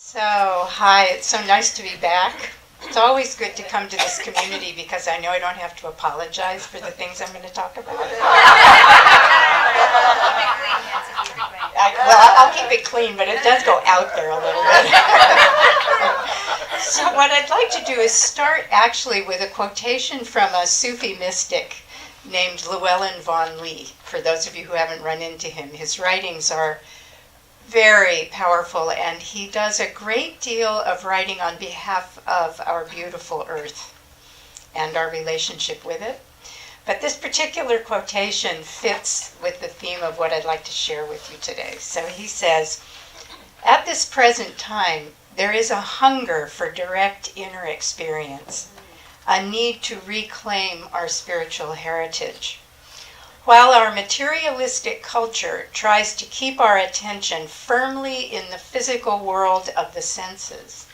So, hi, it's so nice to be back. It's always good to come to this community because I know I don't have to apologize for the things I'm going to talk about. I'll keep it clean, but it does go out there a little bit. So what I'd like to do is start actually with a quotation from a Sufi mystic named Llewellyn Vaughan Lee. For those of you who haven't run into him, his writings are very powerful, and he does a great deal of writing on behalf of our beautiful earth and our relationship with it. But this particular quotation fits with the theme of what I'd like to share with you today. So he says, "At this present time, there is a hunger for direct inner experience, a need to reclaim our spiritual heritage. While our materialistic culture tries to keep our attention firmly in the physical world of the senses,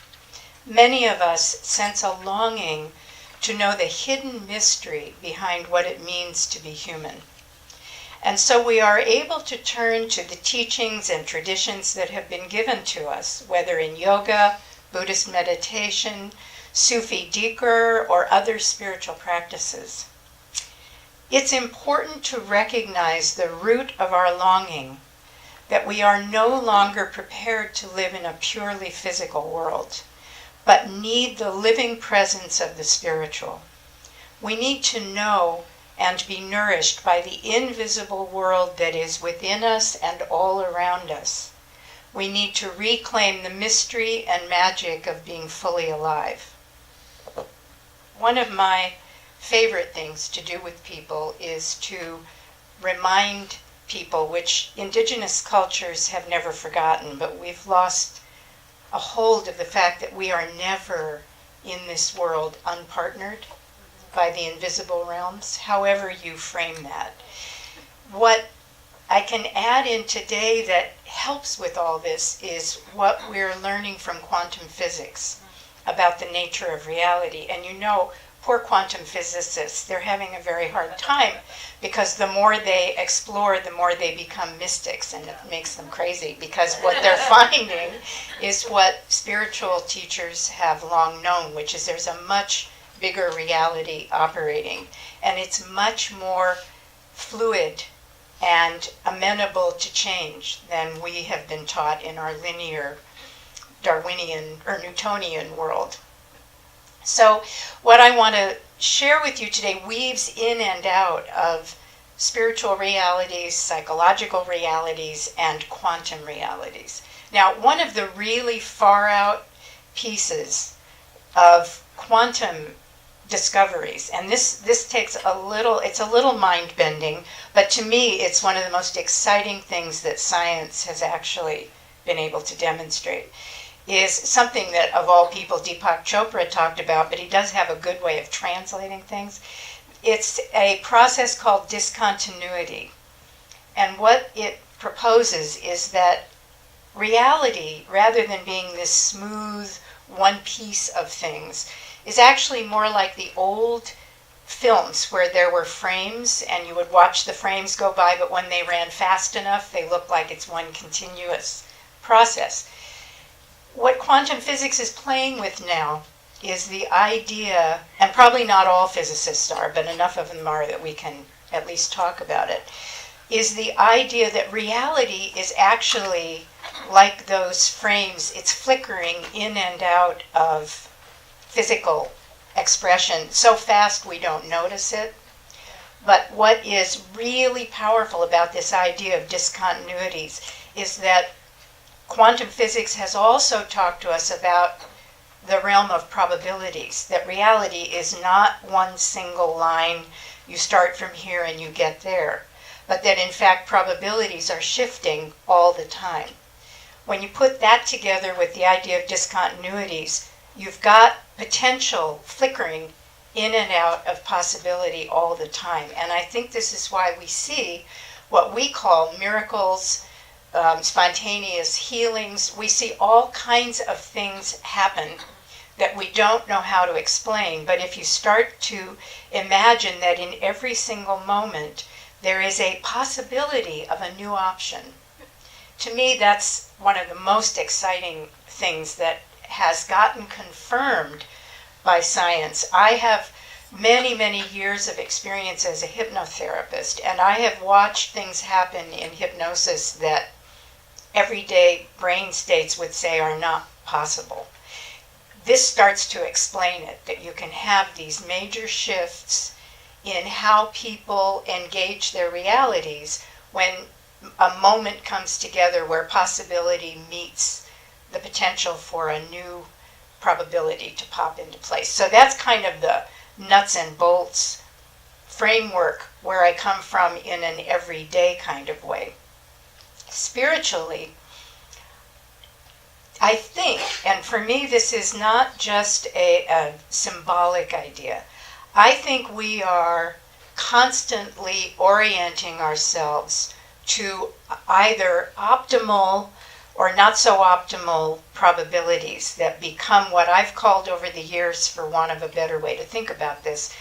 many of us sense a longing to know the hidden mystery behind what it means to be human. And so we are able to turn to the teachings and traditions that have been given to us, whether in yoga, Buddhist meditation, Sufi dhikr, or other spiritual practices. It's important to recognize the root of our longing, that we are no longer prepared to live in a purely physical world, but need the living presence of the spiritual. We need to know and be nourished by the invisible world that is within us and all around us. We need to reclaim the mystery and magic of being fully alive." One of my favorite things to do with people is to remind people, which indigenous cultures have never forgotten, but we've lost a hold of the fact that we are never in this world unpartnered by the invisible realms, however you frame that. What I can add in today that helps with all this is what we're learning from quantum physics about the nature of reality. And you know, poor quantum physicists, they're having a very hard time because the more they explore, the more they become mystics, and it makes them crazy because what they're finding is what spiritual teachers have long known, which is there's a much bigger reality operating, and it's much more fluid and amenable to change than we have been taught in our linear Darwinian or Newtonian world. So what I want to share with you today weaves in and out of spiritual realities, psychological realities, and quantum realities. Now, one of the really far out pieces of quantum discoveries, and this takes it's a little mind-bending, but to me it's one of the most exciting things that science has actually been able to demonstrate, is something that, of all people, Deepak Chopra talked about, but he does have a good way of translating things. It's a process called discontinuity. And what it proposes is that reality, rather than being this smooth one piece of things, is actually more like the old films where there were frames and you would watch the frames go by, but when they ran fast enough, they looked like it's one continuous process. What quantum physics is playing with now is the idea, and probably not all physicists are, but enough of them are that we can at least talk about it, is the idea that reality is actually like those frames. It's flickering in and out of physical expression so fast we don't notice it. But what is really powerful about this idea of discontinuities is that quantum physics has also talked to us about the realm of probabilities, that reality is not one single line, you start from here and you get there, but that in fact probabilities are shifting all the time. When you put that together with the idea of discontinuities, you've got potential flickering in and out of possibility all the time. And I think this is why we see what we call miracles, spontaneous healings. We see all kinds of things happen that we don't know how to explain. But if you start to imagine that in every single moment there is a possibility of a new option, to me that's one of the most exciting things that has gotten confirmed by science. I have many, many years of experience as a hypnotherapist, and I have watched things happen in hypnosis that everyday brain states would say are not possible. This starts to explain it, that you can have these major shifts in how people engage their realities when a moment comes together where possibility meets the potential for a new probability to pop into place. So that's kind of the nuts and bolts framework where I come from in an everyday kind of way. Spiritually, I think, and for me this is not just a symbolic idea, I think we are constantly orienting ourselves to either optimal or not so optimal probabilities that become what I've called over the years, for want of a better way to think about this,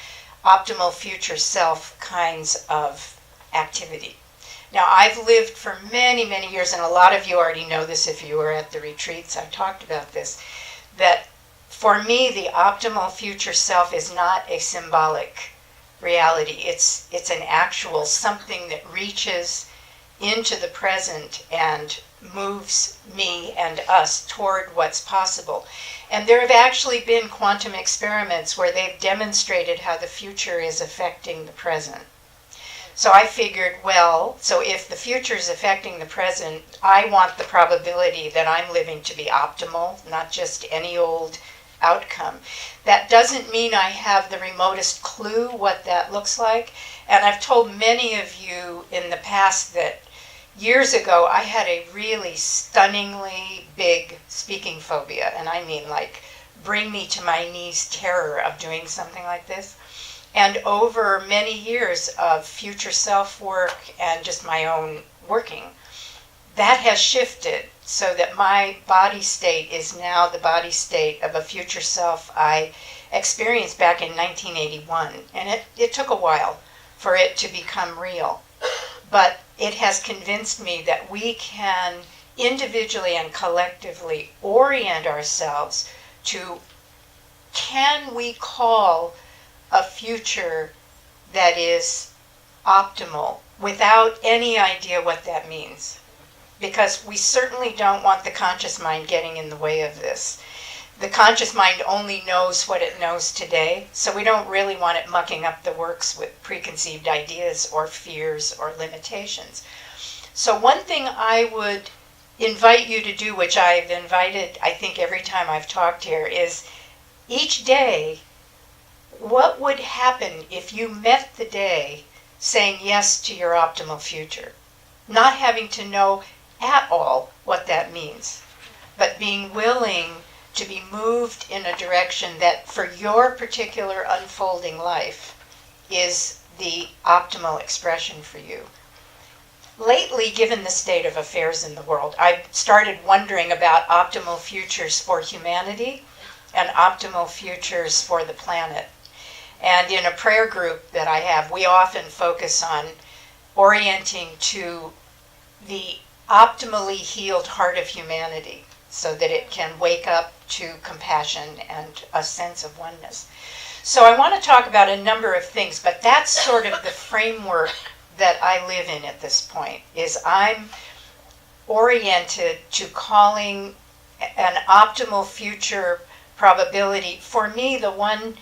optimal future self kinds of activity. Now, I've lived for many, many years, and a lot of you already know this if you were at the retreats, I talked about this, that for me the optimal future self is not a symbolic reality. It's an actual something that reaches into the present and moves me and us toward what's possible. And there have actually been quantum experiments where they've demonstrated how the future is affecting the present. So I figured, well, so if the future is affecting the present, I want the probability that I'm living to be optimal, not just any old outcome. That doesn't mean I have the remotest clue what that looks like. And I've told many of you in the past that years ago I had a really stunningly big speaking phobia. And I mean like bring me to my knees terror of doing something like this. And over many years of future self work and just my own working, that has shifted so that my body state is now the body state of a future self I experienced back in 1981. And it took a while for it to become real. But it has convinced me that we can individually and collectively orient ourselves to, can we call a future that is optimal without any idea what that means? Because we certainly don't want the conscious mind getting in the way of this. The conscious mind only knows what it knows today, so we don't really want it mucking up the works with preconceived ideas or fears or limitations. So one thing I would invite you to do, which I've invited I think every time I've talked here, is each day, what would happen if you met the day saying yes to your optimal future? Not having to know at all what that means, but being willing to be moved in a direction that for your particular unfolding life is the optimal expression for you. Lately, given the state of affairs in the world, I've started wondering about optimal futures for humanity and optimal futures for the planet. And in a prayer group that I have, we often focus on orienting to the optimally healed heart of humanity so that it can wake up to compassion and a sense of oneness. So I want to talk about a number of things, but that's sort of the framework that I live in at this point, is I'm oriented to calling an optimal future probability. For me, the one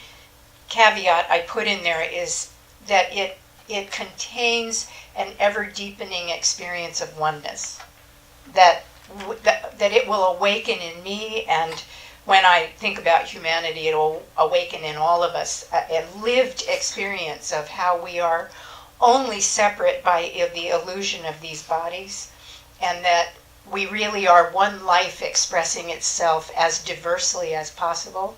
caveat I put in there is that it contains an ever-deepening experience of oneness, that it will awaken in me, and when I think about humanity, it will awaken in all of us a lived experience of how we are only separate by the illusion of these bodies, and that we really are one life expressing itself as diversely as possible.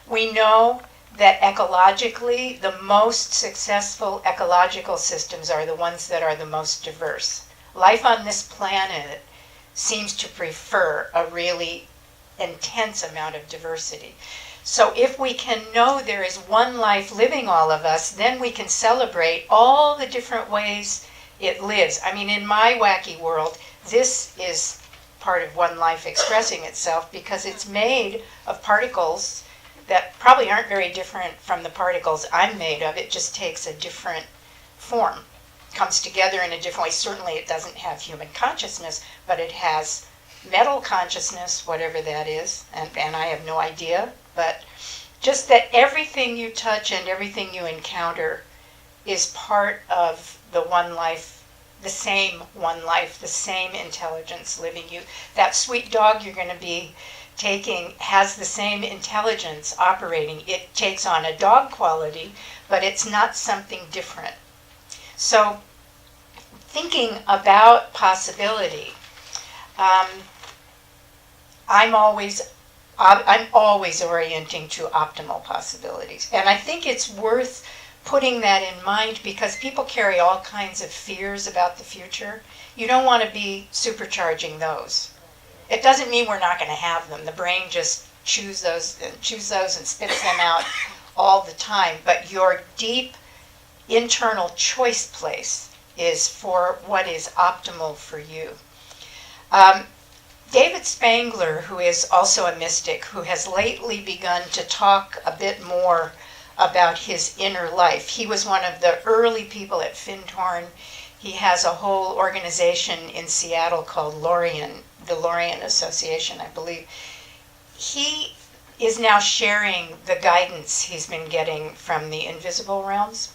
We know that ecologically, the most successful ecological systems are the ones that are the most diverse. Life on this planet seems to prefer a really intense amount of diversity. So if we can know there is one life living all of us, then we can celebrate all the different ways it lives. I mean, in my wacky world, this is part of one life expressing itself, because it's made of particles that probably aren't very different from the particles I'm made of. It just takes a different form, comes together in a different way. Certainly it doesn't have human consciousness, but it has metal consciousness, whatever that is, and I have no idea. But just that everything you touch and everything you encounter is part of the one life, the same one life, the same intelligence living you. That sweet dog you're going to be taking has the same intelligence operating. It takes on a dog quality, but it's not something different. So thinking about possibility, I'm always orienting to optimal possibilities. And I think it's worth putting that in mind, because people carry all kinds of fears about the future. You don't want to be supercharging those. It doesn't mean we're not going to have them. The brain just chews those and spits them out all the time. But your deep internal choice place is for what is optimal for you. David Spangler, who is also a mystic, who has lately begun to talk a bit more about his inner life. He was one of the early people at Findhorn. He has a whole organization in Seattle called Lorien, the Lorien Association, I believe. He is now sharing the guidance he's been getting from the invisible realms.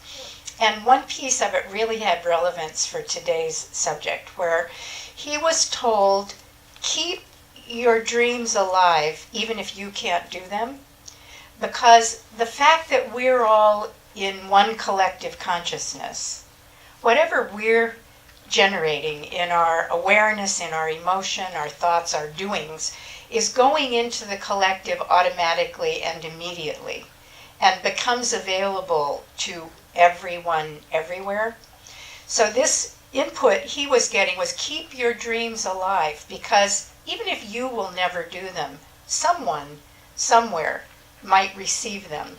And one piece of it really had relevance for today's subject, where he was told, keep your dreams alive even if you can't do them. Because the fact that we're all in one collective consciousness, whatever we're generating in our awareness, in our emotion, our thoughts, our doings, is going into the collective automatically and immediately, and becomes available to everyone, everywhere. So this input he was getting was, keep your dreams alive, because even if you will never do them, someone, somewhere, might receive them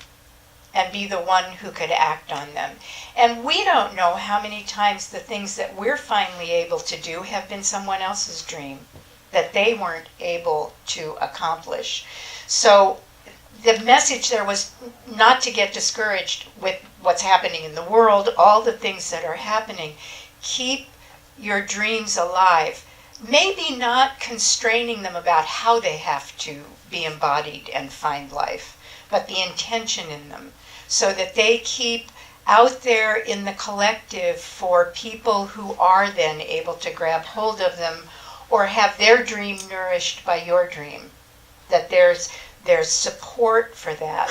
and be the one who could act on them. And we don't know how many times the things that we're finally able to do have been someone else's dream that they weren't able to accomplish. So the message there was not to get discouraged with what's happening in the world, all the things that are happening. Keep your dreams alive. Maybe not constraining them about how they have to be embodied and find life, but the intention in them, so that they keep out there in the collective for people who are then able to grab hold of them or have their dream nourished by your dream, that there's support for that.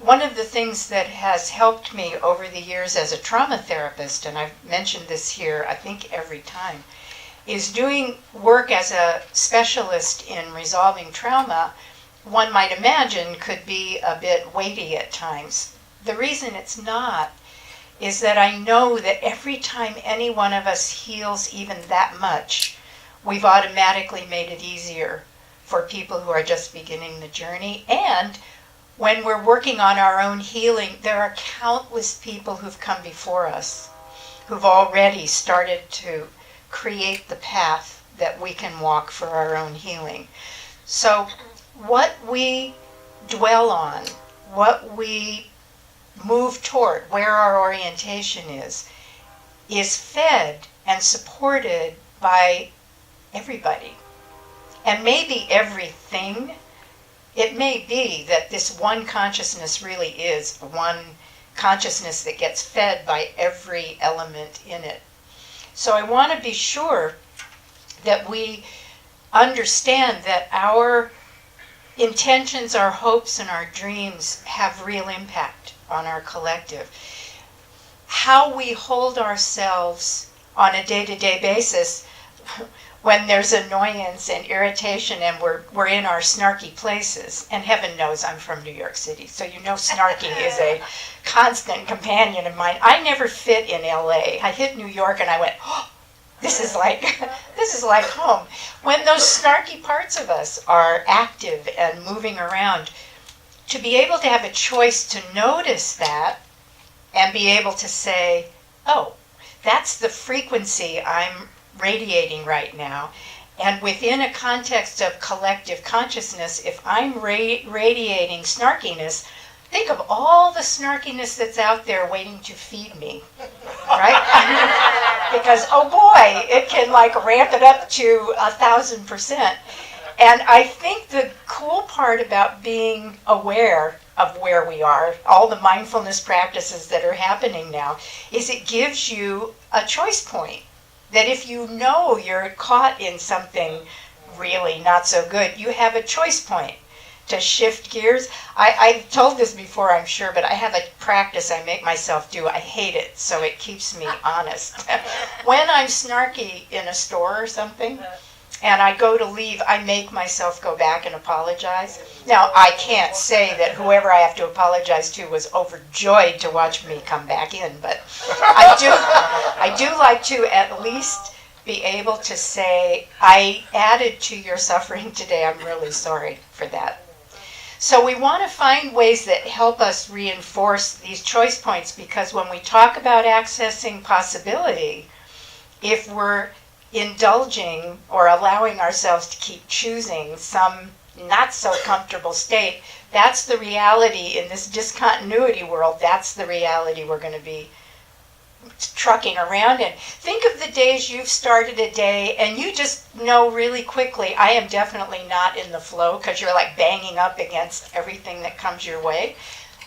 One of the things that has helped me over the years as a trauma therapist, and I've mentioned this here I think every time, is doing work as a specialist in resolving trauma. One might imagine could be a bit weighty at times. The reason it's not is that I know that every time any one of us heals even that much, we've automatically made it easier for people who are just beginning the journey. And when we're working on our own healing, there are countless people who've come before us who've already started to create the path that we can walk for our own healing. So what we dwell on, what we move toward, where our orientation is fed and supported by everybody. And maybe everything. It may be that this one consciousness really is one consciousness that gets fed by every element in it. So I want to be sure that we understand that our intentions, our hopes, and our dreams have real impact on our collective. How we hold ourselves on a day-to-day basis when there's annoyance and irritation and we're in our snarky places. And heaven knows I'm from New York City, so you know snarking is a constant companion of mine. I never fit in LA. I hit New York and I went, oh, this is like home. When those snarky parts of us are active and moving around, to be able to have a choice to notice that and be able to say, oh, that's the frequency I'm radiating right now, And within a context of collective consciousness, if I'm radiating snarkiness, think of all the snarkiness that's out there waiting to feed me, right? Because, oh boy, it can like ramp it up to 1,000%. And I think the cool part about being aware of where we are, all the mindfulness practices that are happening now, is it gives you a choice point. That if you know you're caught in something really not so good, you have a choice point to shift gears. I've told this before, I'm sure, but I have a practice I make myself do. I hate it, so it keeps me honest. When I'm snarky in a store or something, and I go to leave, I make myself go back and apologize. Now, I can't say that whoever I have to apologize to was overjoyed to watch me come back in, but I do like to at least be able to say, I added to your suffering today, I'm really sorry for that. So we want to find ways that help us reinforce these choice points, because when we talk about accessing possibility, if we're indulging or allowing ourselves to keep choosing some not so comfortable state, that's the reality in this discontinuity world. That's the reality we're going to be trucking around in. Think of the days you've started a day and you just know really quickly, I am definitely not in the flow, because you're like banging up against everything that comes your way.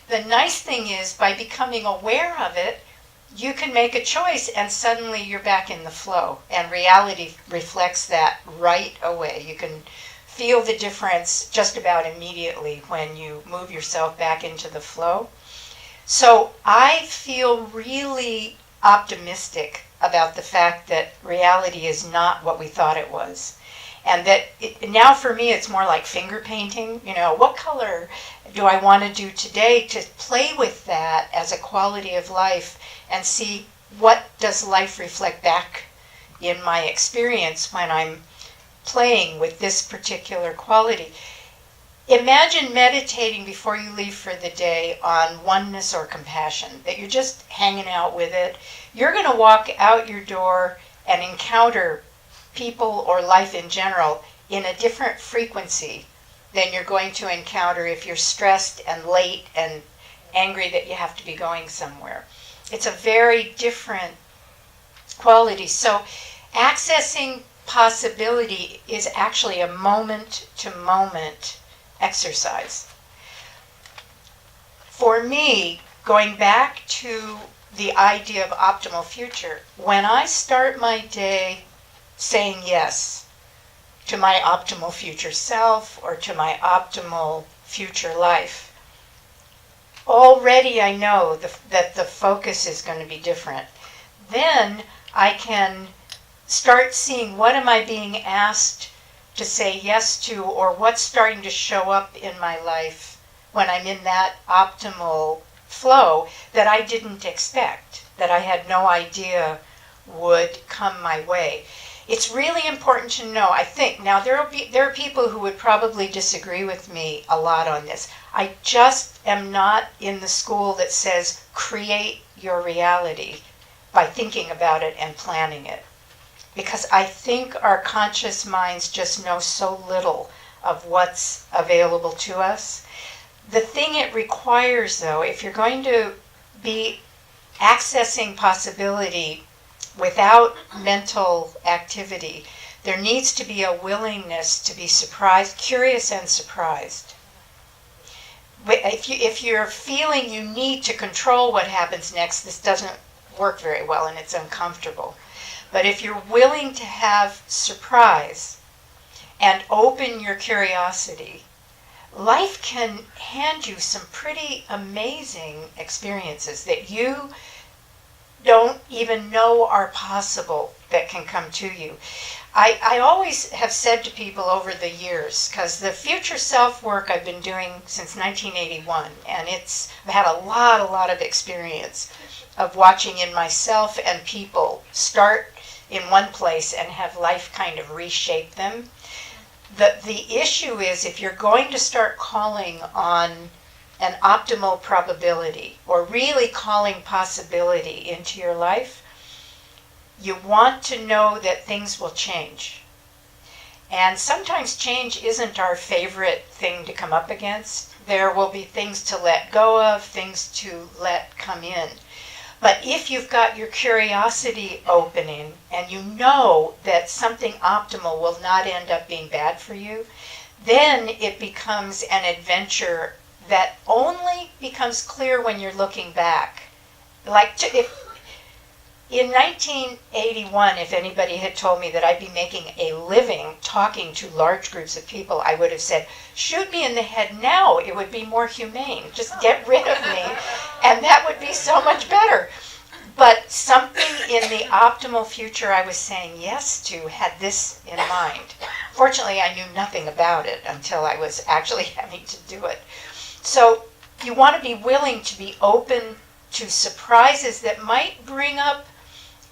The nice thing is, by becoming aware of it, you can make a choice and suddenly you're back in the flow, and reality reflects that right away. You can feel the difference just about immediately when you move yourself back into the flow. So I feel really optimistic about the fact that reality is not what we thought it was. And that now for me it's more like finger painting. What color do I want to do today, to play with that as a quality of life and see what does life reflect back in my experience when I'm playing with this particular quality. Imagine meditating before you leave for the day on oneness or compassion, that you're just hanging out with it. You're going to walk out your door and encounter people or life in general in a different frequency than you're going to encounter if you're stressed and late and angry that you have to be going somewhere. It's a very different quality. So accessing possibility is actually a moment-to-moment exercise. For me, going back to the idea of optimal future, when I start my day saying yes to my optimal future self or to my optimal future life, already I know that the focus is going to be different. Then I can start seeing, what am I being asked to say yes to, or what's starting to show up in my life when I'm in that optimal flow that I didn't expect, that I had no idea would come my way. It's really important to know, I think, now there are people who would probably disagree with me a lot on this. I just am not in the school that says create your reality by thinking about it and planning it. Because I think our conscious minds just know so little of what's available to us. The thing it requires, though, if you're going to be accessing possibility without mental activity, there needs to be a willingness to be surprised, curious and surprised. If you're feeling you need to control what happens next, this doesn't work very well and it's uncomfortable. But if you're willing to have surprise and open your curiosity, life can hand you some pretty amazing experiences that you don't even know are possible that can come to you. I always have said to people over the years, because the future self work I've been doing since 1981, and I've had a lot of experience of watching in myself and people start in one place and have life kind of reshape them. The issue is, if you're going to start calling on an optimal probability or really calling possibility into your life, you want to know that things will change. And sometimes change isn't our favorite thing to come up against. There will be things to let go of, things to let come in. But if you've got your curiosity opening and you know that something optimal will not end up being bad for you, then it becomes an adventure that only becomes clear when you're looking back. If in 1981, if anybody had told me that I'd be making a living talking to large groups of people, I would have said, shoot me in the head now. It would be more humane. Just get rid of me, and that would be so much better. But something in the optimal future I was saying yes to had this in mind. Fortunately, I knew nothing about it until I was actually having to do it. So you want to be willing to be open to surprises that might bring up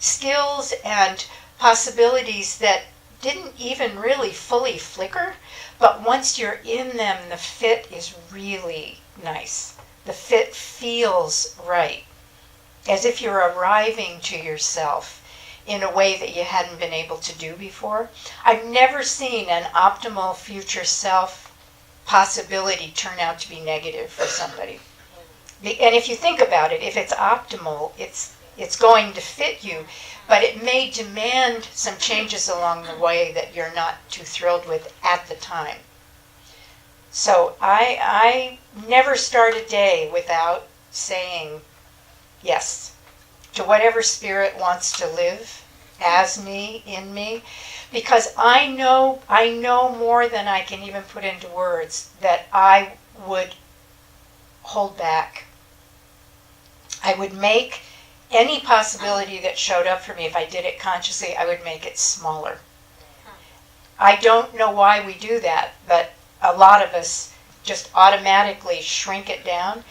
skills and possibilities that didn't even really fully flicker, but once you're in them, the fit is really nice. The fit feels right, as if you're arriving to yourself in a way that you hadn't been able to do before. I've never seen an optimal future self possibility turn out to be negative for somebody. And if you think about it, if it's optimal, it's going to fit you, but it may demand some changes along the way that you're not too thrilled with at the time. So I never start a day without saying yes to whatever spirit wants to live as me, in me, because I know more than I can even put into words that I would hold back. I would make any possibility that showed up for me, if I did it consciously, I would make it smaller. I don't know why we do that, but a lot of us just automatically shrink it down.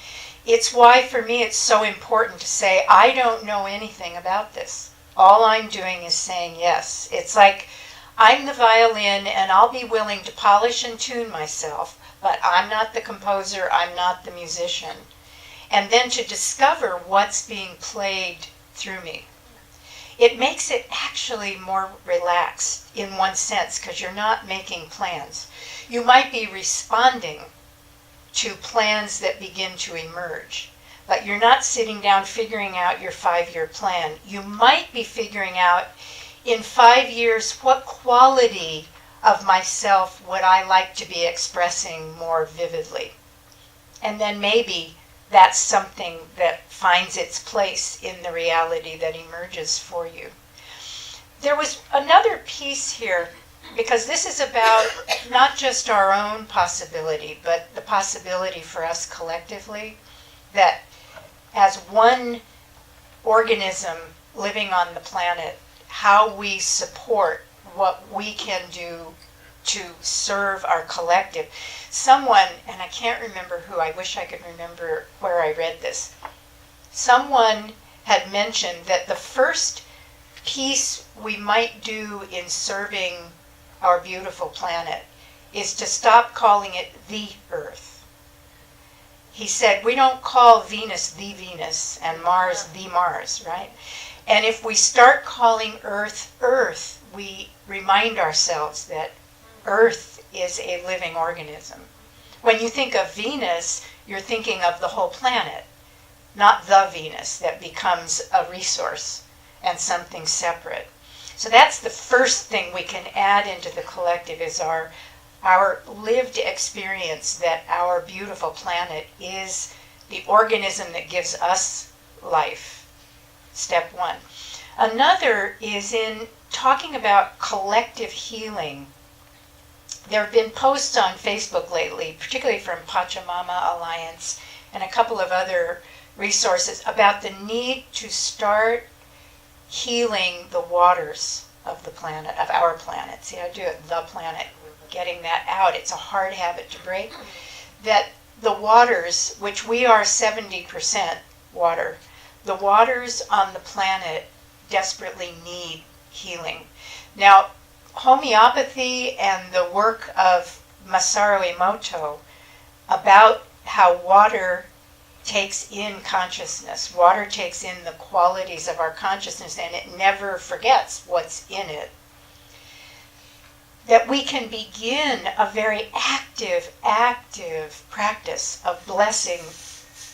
It's why, for me, it's so important to say, I don't know anything about this. All I'm doing is saying yes. It's like I'm the violin, and I'll be willing to polish and tune myself, but I'm not the composer, I'm not the musician. And then to discover what's being played through me. It makes it actually more relaxed in one sense, because you're not making plans. You might be responding to plans that begin to emerge, but you're not sitting down figuring out your 5-year plan. You might be figuring out in 5 years what quality of myself would I like to be expressing more vividly. And then maybe that's something that finds its place in the reality that emerges for you. There was another piece here, because this is about not just our own possibility, but the possibility for us collectively, that as one organism living on the planet, how we support what we can do to serve our collective. Someone, and I can't remember who, I wish I could remember where I read this, someone had mentioned that the first piece we might do in serving our beautiful planet is to stop calling it the Earth. He said, we don't call Venus the Venus and Mars the Mars, right? And if we start calling Earth Earth, we remind ourselves that Earth is a living organism. When you think of Venus, you're thinking of the whole planet, not the Venus that becomes a resource and something separate. So that's the first thing we can add into the collective, is our lived experience that our beautiful planet is the organism that gives us life. Step one. Another is in talking about collective healing. There have been posts on Facebook lately, particularly from Pachamama Alliance and a couple of other resources, about the need to start healing the waters of the planet, of our planet. See, I do it, the planet, getting that out. It's a hard habit to break. That the waters, which we are 70% water, the waters on the planet desperately need healing. Now, homeopathy and the work of Masaru Emoto about how water takes in consciousness. Water takes in the qualities of our consciousness, and it never forgets what's in it. that we can begin a very active practice of blessing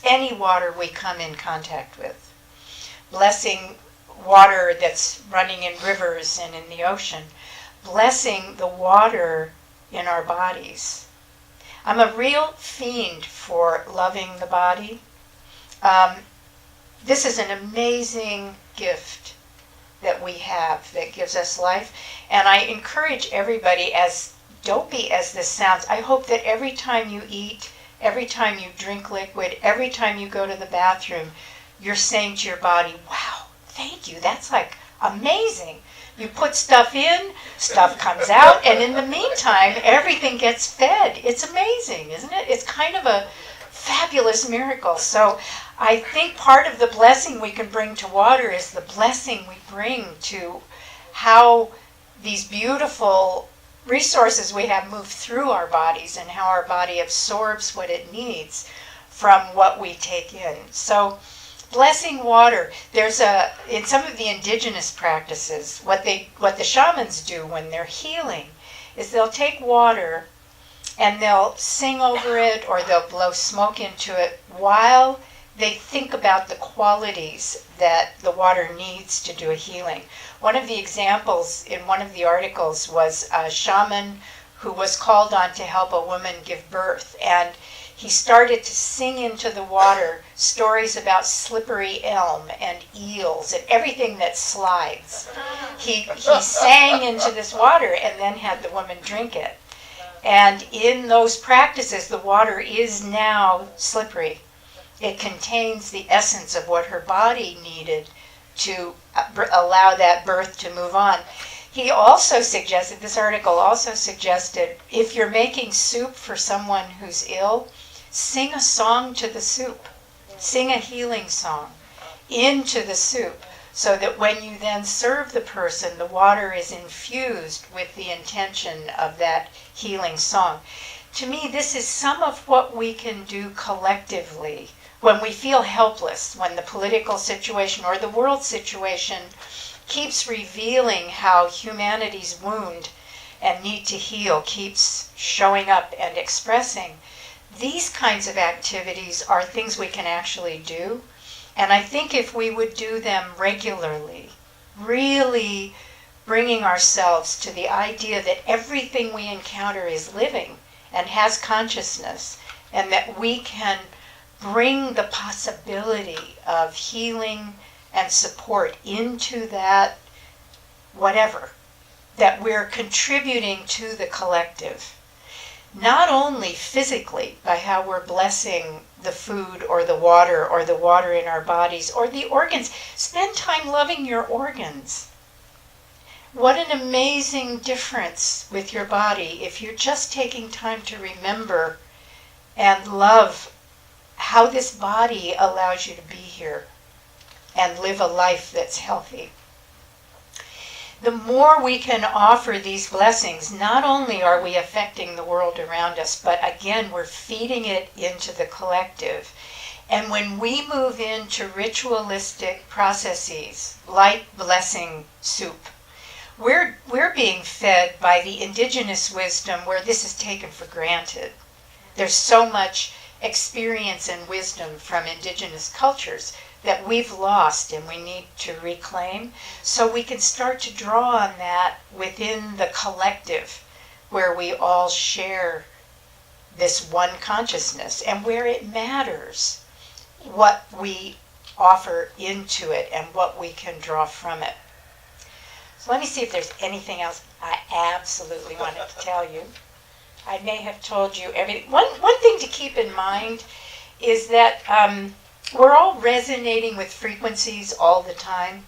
any water we come in contact with. Blessing water that's running in rivers and in the ocean. Blessing the water in our bodies. I'm a real fiend for loving the body. This is an amazing gift that we have that gives us life. And I encourage everybody, as dopey as this sounds, I hope that every time you eat, every time you drink liquid, every time you go to the bathroom, you're saying to your body, wow, thank you, that's like amazing. You put stuff in, stuff comes out, and in the meantime, everything gets fed. It's amazing, isn't it? It's kind of a fabulous miracle. So I think part of the blessing we can bring to water is the blessing we bring to how these beautiful resources we have move through our bodies and how our body absorbs what it needs from what we take in. So blessing water, there's in some of the indigenous practices, what the shamans do when they're healing is they'll take water and they'll sing over it or they'll blow smoke into it while they think about the qualities that the water needs to do a healing. One of the examples in one of the articles was a shaman who was called on to help a woman give birth, and he started to sing into the water stories about slippery elm and eels and everything that slides. He sang into this water and then had the woman drink it. And in those practices, the water is now slippery. It contains the essence of what her body needed to allow that birth to move on. He also suggested, this article also suggested, if you're making soup for someone who's ill, sing a song to the soup. Sing a healing song into the soup so that when you then serve the person, the water is infused with the intention of that healing song. To me, this is some of what we can do collectively when we feel helpless, when the political situation or the world situation keeps revealing how humanity's wound and need to heal keeps showing up and expressing. These kinds of activities are things we can actually do. And I think if we would do them regularly, really bringing ourselves to the idea that everything we encounter is living and has consciousness, and that we can bring the possibility of healing and support into that whatever, that we're contributing to the collective. Not only physically by how we're blessing the food or the water in our bodies or the organs. Spend time loving your organs. What an amazing difference with your body if you're just taking time to remember and love how this body allows you to be here and live a life that's healthy. The more we can offer these blessings, not only are we affecting the world around us, but again, we're feeding it into the collective. And when we move into ritualistic processes, like blessing soup, we're being fed by the indigenous wisdom where this is taken for granted. There's so much experience and wisdom from indigenous cultures that we've lost and we need to reclaim, so we can start to draw on that within the collective where we all share this one consciousness and where it matters what we offer into it and what we can draw from it. So let me see if there's anything else I absolutely wanted to tell you. I may have told you everything. One thing to keep in mind is that we're all resonating with frequencies all the time,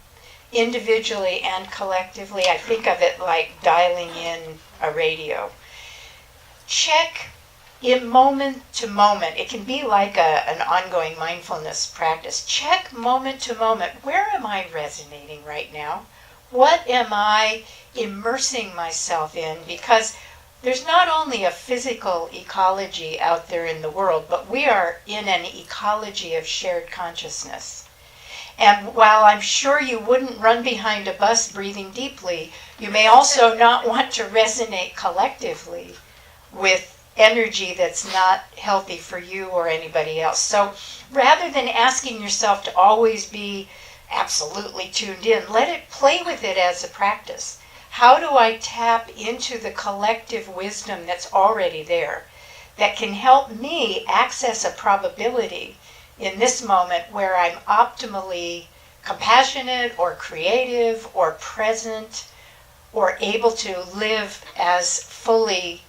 individually and collectively. I think of it like dialing in a radio. Check in moment to moment. It can be like an ongoing mindfulness practice. Check moment to moment. Where am I resonating right now? What am I immersing myself in? Because there's not only a physical ecology out there in the world, but we are in an ecology of shared consciousness. And while I'm sure you wouldn't run behind a bus breathing deeply, you may also not want to resonate collectively with energy that's not healthy for you or anybody else. So rather than asking yourself to always be absolutely tuned in, let it play with it as a practice. How do I tap into the collective wisdom that's already there that can help me access a probability in this moment where I'm optimally compassionate or creative or present or able to live as fully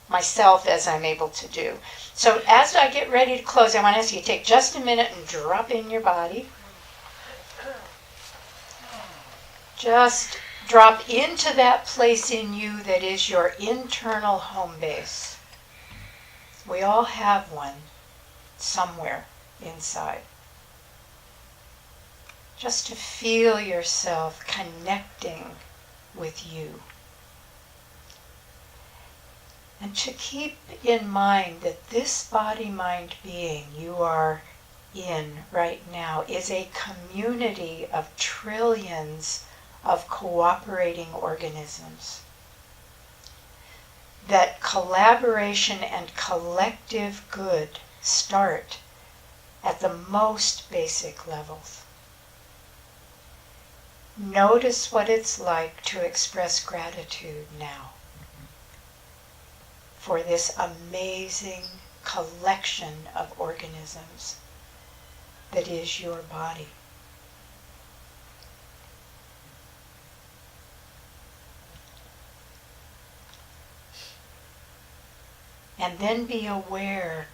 myself as I'm able to do. So as I get ready to close, I want to ask you to take just a minute and drop in your body. Just drop into that place in you that is your internal home base. We all have one somewhere inside. Just to feel yourself connecting with you. And to keep in mind that this body-mind being you are in right now is a community of trillions of cooperating organisms. That collaboration and collective good start at the most basic levels. Notice what it's like to express gratitude now for this amazing collection of organisms that is your body. And then be aware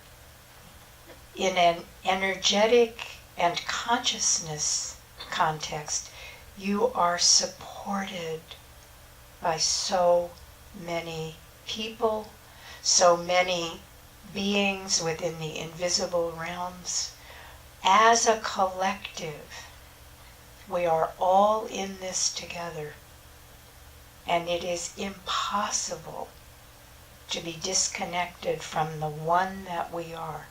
in an energetic and consciousness context, you are supported by so many people, so many beings within the invisible realms. As a collective, we are all in this together, and it is impossible to be disconnected from the one that we are.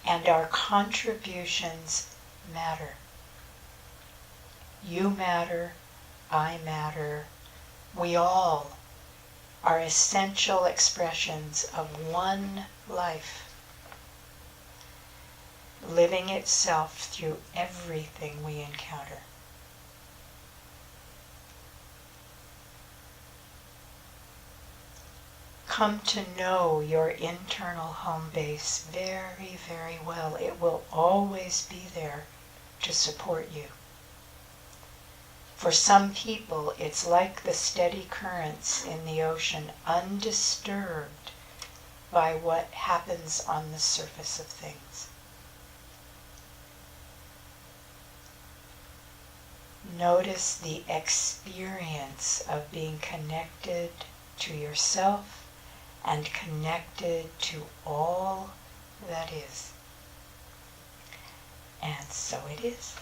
And our contributions matter. You matter, I matter, we all are essential expressions of one life, living itself through everything we encounter. Come to know your internal home base very, very well. It will always be there to support you. For some people, it's like the steady currents in the ocean, undisturbed by what happens on the surface of things. Notice the experience of being connected to yourself and connected to all that is. And so it is.